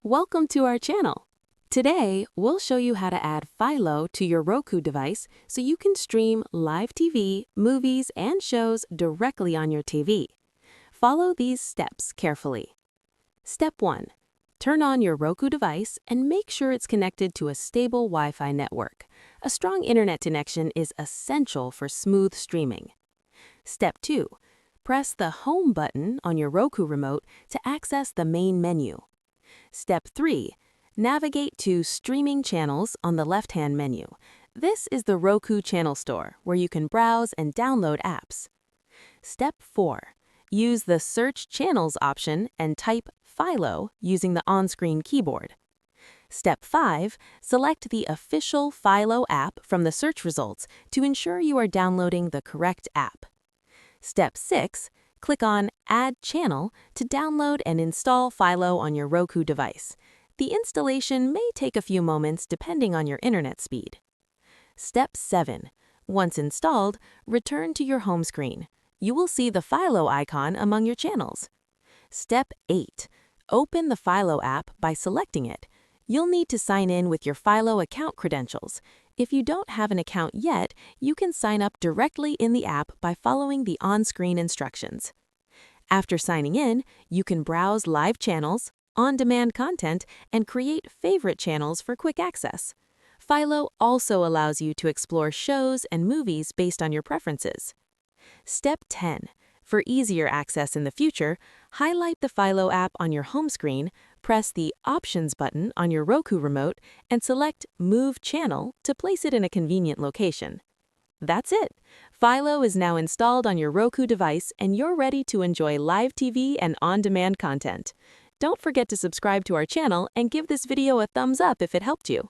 Welcome to our channel. Today, we'll show you how to add Philo to your Roku device so you can stream live TV, movies, and shows directly on your TV. Follow these steps carefully. Step 1. Turn on your Roku device and make sure it's connected to a stable Wi-Fi network. A strong internet connection is essential for smooth streaming. Step 2. Press the Home button on your Roku remote to access the main menu. Step 3. Navigate to Streaming Channels on the left-hand menu. This is the Roku Channel Store, where you can browse and download apps. Step 4. Use the Search Channels option and type Philo using the on-screen keyboard. Step 5. Select the official Philo app from the search results to ensure you are downloading the correct app. Step 6. Click on Add Channel to download and install Philo on your Roku device. The installation may take a few moments depending on your internet speed. Step 7. Once installed, return to your home screen. You will see the Philo icon among your channels. Step 8. Open the Philo app by selecting it. You'll need to sign in with your Philo account credentials. If you don't have an account yet, you can sign up directly in the app by following the on-screen instructions. After signing in, you can browse live channels, on-demand content, and create favorite channels for quick access. Philo also allows you to explore shows and movies based on your preferences. Step 10. For easier access in the future, highlight the Philo app on your home screen, press the Options button on your Roku remote, and select Move Channel to place it in a convenient location. That's it! Philo is now installed on your Roku device and you're ready to enjoy live TV and on-demand content. Don't forget to subscribe to our channel and give this video a thumbs up if it helped you.